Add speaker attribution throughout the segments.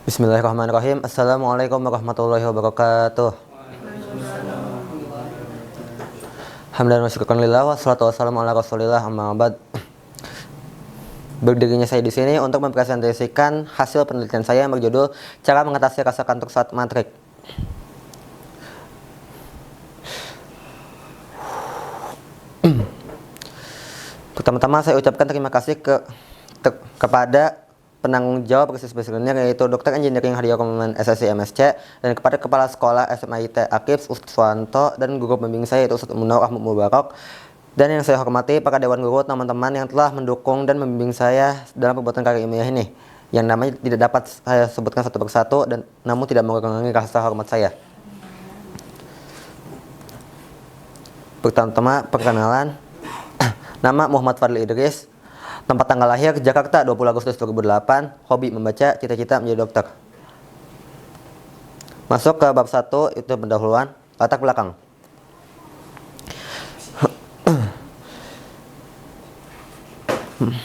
Speaker 1: Bismillahirrahmanirrahim. Assalamualaikum warahmatullahi wabarakatuh. Hamdan wa syukran lillah wassalatu wassalamu ala rasulillah amma ba'd. Berdirinya saya di sini untuk mempresentasikan hasil penelitian saya yang berjudul Cara Mengatasi Rasa Kantuk Saat Matrik. Pertama-tama saya ucapkan terima kasih kepada penanggung jawab research basicnya, yaitu Dr. Engineering Hadiah Komandan SSC MSC, dan kepada Kepala Sekolah SMIT Akips Ustadz Suwanto, dan guru pembimbing saya yaitu Ustadz Munawar Ahmad Mubarak, dan yang saya hormati para dewan guru, teman-teman yang telah mendukung dan membimbing saya dalam pembuatan karya ilmiah ini, yang namanya tidak dapat saya sebutkan satu persatu dan namun tidak mengurangi rasa hormat saya. Pertama-tama perkenalan. Nama Muhammad Fadli Idris. Tempat tanggal lahir Jakarta 20 Agustus 2008. Hobi membaca, cita-cita menjadi dokter. Masuk ke bab 1, itu pendahuluan, latar belakang.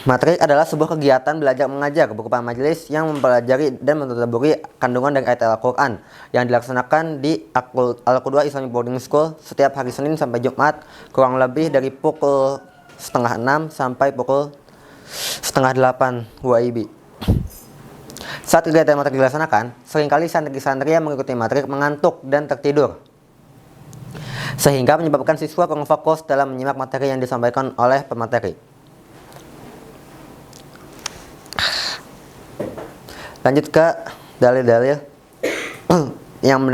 Speaker 1: Matrik adalah sebuah kegiatan belajar mengajar berupa majelis yang mempelajari dan mentadaburi kandungan dari ayat Al-Quran yang dilaksanakan di Al-Qudwah Islamic Boarding School setiap hari Senin sampai Jumat, kurang lebih dari pukul 5:30 sampai pukul 7:30 WIB. Saat kegiatan matrik dilaksanakan, seringkali santri-santri yang mengikuti matrik mengantuk dan tertidur, sehingga menyebabkan siswa kurang fokus dalam menyimak materi yang disampaikan oleh pemateri. Lanjut ke dalil-dalil yang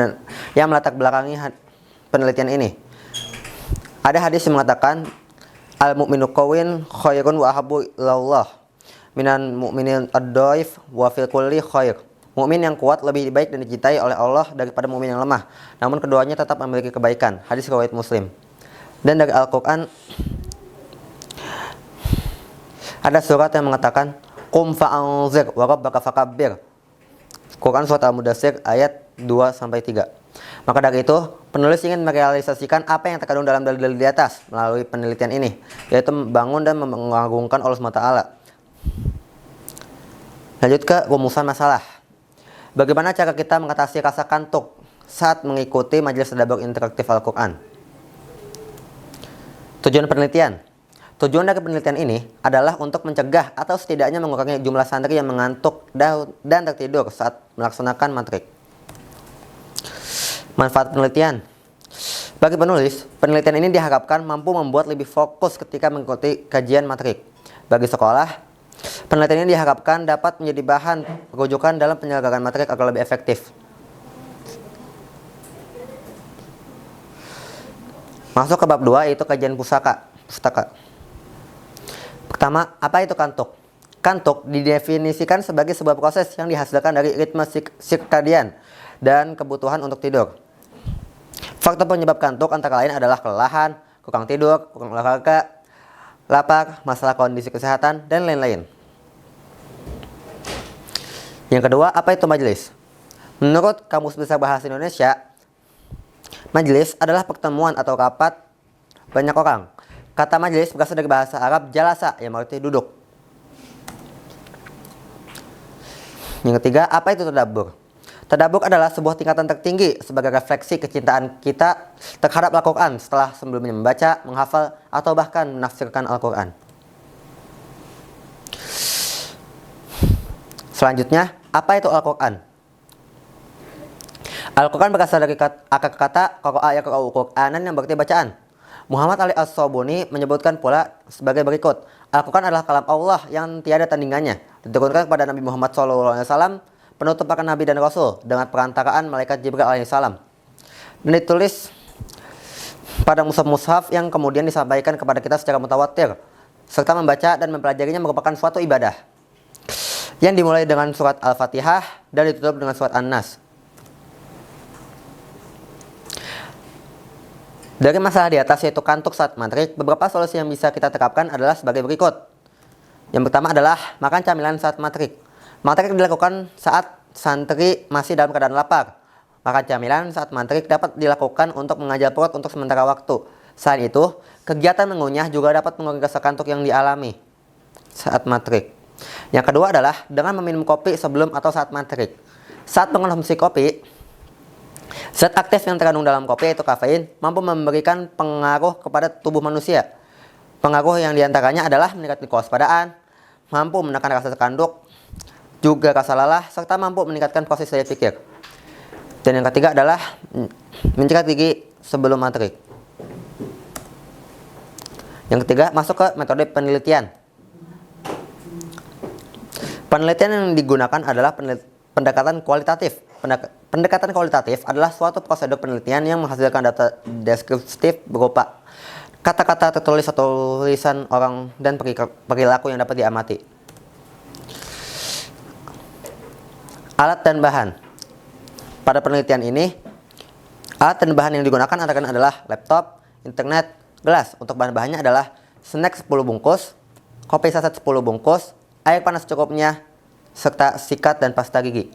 Speaker 1: melatar belakangi penelitian ini. Ada hadis yang mengatakan al-mu'minu qawin khairun wa ahabbu ilallah minan mu'minin ad-dhaif wa fil kulli khair. Mukmin yang kuat lebih baik dan dicintai oleh Allah daripada mukmin yang lemah, namun keduanya tetap memiliki kebaikan. Hadis riwayat Muslim. Dan dari Al-Qur'an ada surat yang mengatakan qum fa'anzir wa rabbaka fakabbir. Quran surat Al-Mudaththir ayat 2-3. Maka dari itu, penulis ingin merealisasikan apa yang terkandung dalam dalil-dalil di atas melalui penelitian ini, yaitu membangun dan mengagungkan Allah SWT. Lanjut ke rumusan masalah. Bagaimana cara kita mengatasi rasa kantuk saat mengikuti majelis tadabbur interaktif Al-Quran? Tujuan penelitian. Tujuan dari penelitian ini adalah untuk mencegah atau setidaknya mengurangi jumlah santri yang mengantuk dan tertidur saat melaksanakan matrik. Manfaat penelitian. Bagi penulis, penelitian ini diharapkan mampu membuat lebih fokus ketika mengikuti kajian matrik. Bagi sekolah, penelitian ini diharapkan dapat menjadi bahan rujukan dalam penyelenggaraan matrik agar lebih efektif. Masuk ke bab 2, yaitu kajian pustaka. Pertama, apa itu kantuk? Kantuk didefinisikan sebagai sebuah proses yang dihasilkan dari ritme sirkadian dan kebutuhan untuk tidur. Faktor penyebab kantuk antara lain adalah kelelahan, kurang tidur, kurang olahraga, lapar, masalah kondisi kesehatan, dan lain-lain. Yang kedua, apa itu majelis? Menurut Kamus Besar Bahasa Indonesia, majelis adalah pertemuan atau rapat banyak orang. Kata majelis berasal dari bahasa Arab jalasa yang berarti duduk. Yang ketiga, apa itu tadabbur? Tadabbur adalah sebuah tingkatan tertinggi sebagai refleksi kecintaan kita terhadap Al-Quran setelah sebelumnya membaca, menghafal, atau bahkan menafsirkan Al-Quran. Selanjutnya, apa itu Al-Quran? Al-Quran berasal dari akar kata qara'a yaqra'u Qur'anan yang berarti bacaan. Muhammad Ali As-Sabuni menyebutkan pula sebagai berikut. Al-Quran adalah kalam Allah yang tiada tandingannya, diturunkan kepada Nabi Muhammad SAW, penutup para nabi dan rasul, dengan perantaraan malaikat Jibril alaihissalam, dan ditulis pada mushaf-mushaf yang kemudian disampaikan kepada kita secara mutawatir, serta membaca dan mempelajarinya merupakan suatu ibadah yang dimulai dengan surat Al-Fatihah dan ditutup dengan surat An-Nas. Dari masalah di atas, yaitu kantuk saat matrik, beberapa solusi yang bisa kita terapkan adalah sebagai berikut. Yang pertama adalah makan camilan saat matrik. Matrik dilakukan saat santri masih dalam keadaan lapar. Makan camilan saat matrik dapat dilakukan untuk mengajar perut untuk sementara waktu. Selain itu, kegiatan mengunyah juga dapat mengurangi rasa kantuk yang dialami saat matrik. Yang kedua adalah dengan meminum kopi sebelum atau saat matrik. Saat mengkonsumsi kopi, zat aktif yang terkandung dalam kopi yaitu kafein mampu memberikan pengaruh kepada tubuh manusia. Pengaruh yang diantaranya adalah meningkatkan kewaspadaan, mampu menekan rasa kantuk, juga rasa lelah, serta mampu meningkatkan proses daya pikir. Dan yang ketiga adalah menyikat gigi sebelum matrik. Yang ketiga, masuk ke metode penelitian. Penelitian yang digunakan adalah pendekatan kualitatif. Pendekatan kualitatif adalah suatu prosedur penelitian yang menghasilkan data deskriptif berupa kata-kata tertulis atau tulisan orang dan perilaku yang dapat diamati. Alat dan bahan. Pada penelitian ini, alat dan bahan yang digunakan adalah laptop, internet, gelas. Untuk bahan-bahannya adalah snack 10 bungkus, kopi saset 10 bungkus, air panas secukupnya, serta sikat dan pasta gigi.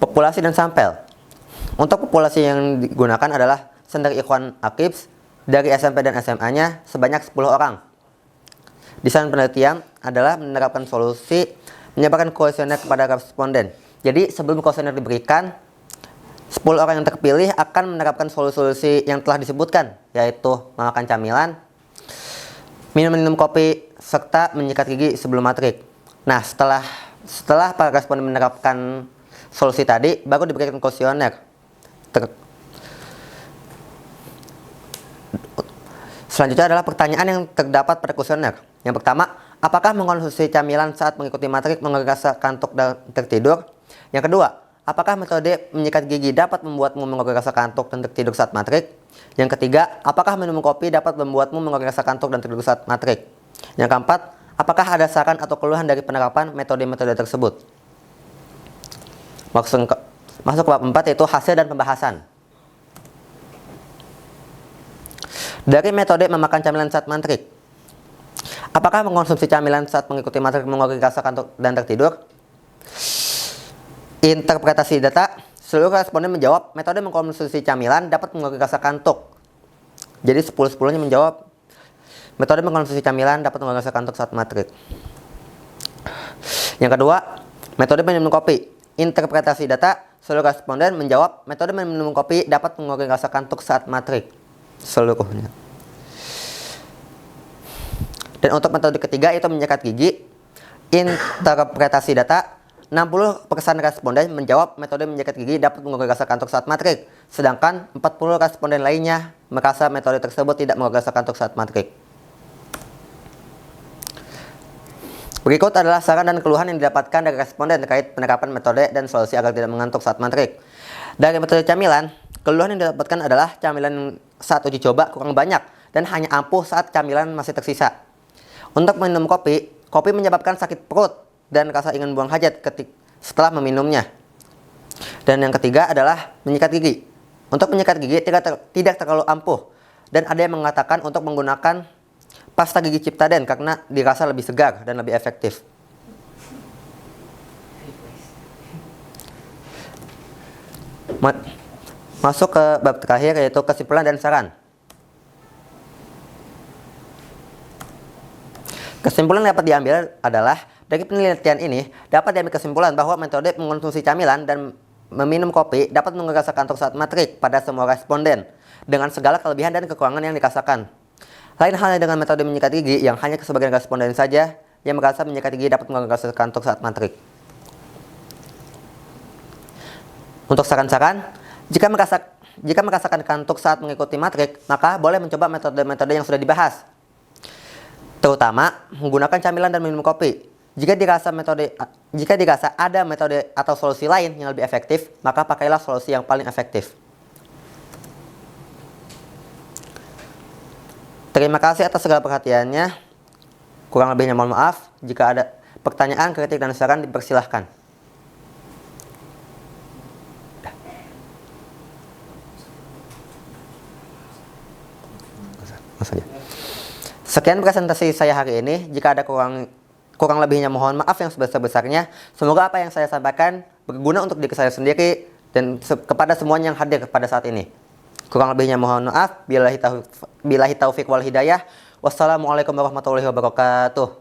Speaker 1: Populasi dan sampel. Untuk populasi yang digunakan adalah Sender Ikhwan Akibs dari SMP dan SMA-nya sebanyak 10 orang. Desain penelitian adalah menerapkan solusi menyebarkan kuesioner kepada responden. Jadi sebelum kuesioner diberikan, 10 orang yang terpilih akan menerapkan solusi yang telah disebutkan, yaitu memakan camilan, minum kopi, serta menyikat gigi sebelum matrik. Nah, setelah para responden menerapkan solusi tadi, baru diberikan kuesioner. Selanjutnya adalah pertanyaan yang terdapat pada kuesioner. Yang pertama, apakah mengkonsumsi camilan saat mengikuti matrik mengurangi rasa kantuk dan tertidur? Yang kedua, apakah metode menyikat gigi dapat membuatmu mengurangi rasa kantuk dan tertidur saat matrik? Yang ketiga, apakah minum kopi dapat membuatmu mengurangi rasa kantuk dan tertidur saat matrik? Yang keempat, apakah ada saran atau keluhan dari penerapan metode-metode tersebut? Masuk ke bab 4, yaitu hasil dan pembahasan. Dari metode memakan camilan saat matrik, apakah mengkonsumsi camilan saat mengikuti matrik mengurangi rasa kantuk dan tertidur? Interpretasi data, seluruh responden menjawab metode mengkonsumsi camilan dapat mengurangi rasa kantuk. Jadi 10-10-nya menjawab metode mengkonsumsi camilan dapat mengurangi rasa kantuk saat matrik. Yang kedua, metode minum kopi. Interpretasi data, seluruh responden menjawab metode minum kopi dapat mengurangi rasa kantuk saat matrik. Seluruhnya. Dan untuk metode ketiga yaitu menyikat gigi, interpretasi data, 60% responden menjawab metode menyikat gigi dapat mengurangi rasa kantuk saat matrik, sedangkan 40 responden lainnya merasa metode tersebut tidak mengurangi rasa kantuk saat matrik. Berikut adalah saran dan keluhan yang didapatkan dari responden terkait penerapan metode dan solusi agar tidak mengantuk saat matrik. Dari metode camilan, keluhan yang didapatkan adalah camilan saat uji coba kurang banyak dan hanya ampuh saat camilan masih tersisa. Untuk minum kopi, kopi menyebabkan sakit perut dan rasa ingin buang hajat setelah meminumnya. Dan yang ketiga adalah menyikat gigi. Untuk menyikat gigi tidak terlalu ampuh, dan ada yang mengatakan untuk menggunakan pasta gigi Ciptaden karena dirasa lebih segar dan lebih efektif. Masuk ke bab terakhir, yaitu kesimpulan dan saran. Kesimpulan yang dapat diambil adalah dari penelitian ini dapat diambil kesimpulan bahwa metode mengkonsumsi camilan dan meminum kopi dapat mengurangi rasa kantuk saat matrik pada semua responden dengan segala kelebihan dan kekurangan yang dirasakan. Lain halnya dengan metode menyikat gigi yang hanya sebagian responden saja yang merasa menyikat gigi dapat mengurangi rasa kantuk saat matrik. Untuk saran-saran, jika merasakan kantuk saat mengikuti matrik, maka boleh mencoba metode-metode yang sudah dibahas, terutama menggunakan camilan dan minum kopi. Jika dirasa ada metode atau solusi lain yang lebih efektif, maka pakailah solusi yang paling efektif. Terima kasih atas segala perhatiannya. Kurang lebihnya mohon maaf. Jika ada pertanyaan, kritik, dan saran, dipersilahkan. Sekian presentasi saya hari ini. Jika ada kurang lebihnya mohon maaf yang sebesar-besarnya. Semoga apa yang saya sampaikan berguna untuk diri saya sendiri dan kepada semuanya yang hadir pada saat ini. Kurang lebihnya mohon maaf. Billahi taufiq wal hidayah. Wassalamualaikum warahmatullahi wabarakatuh.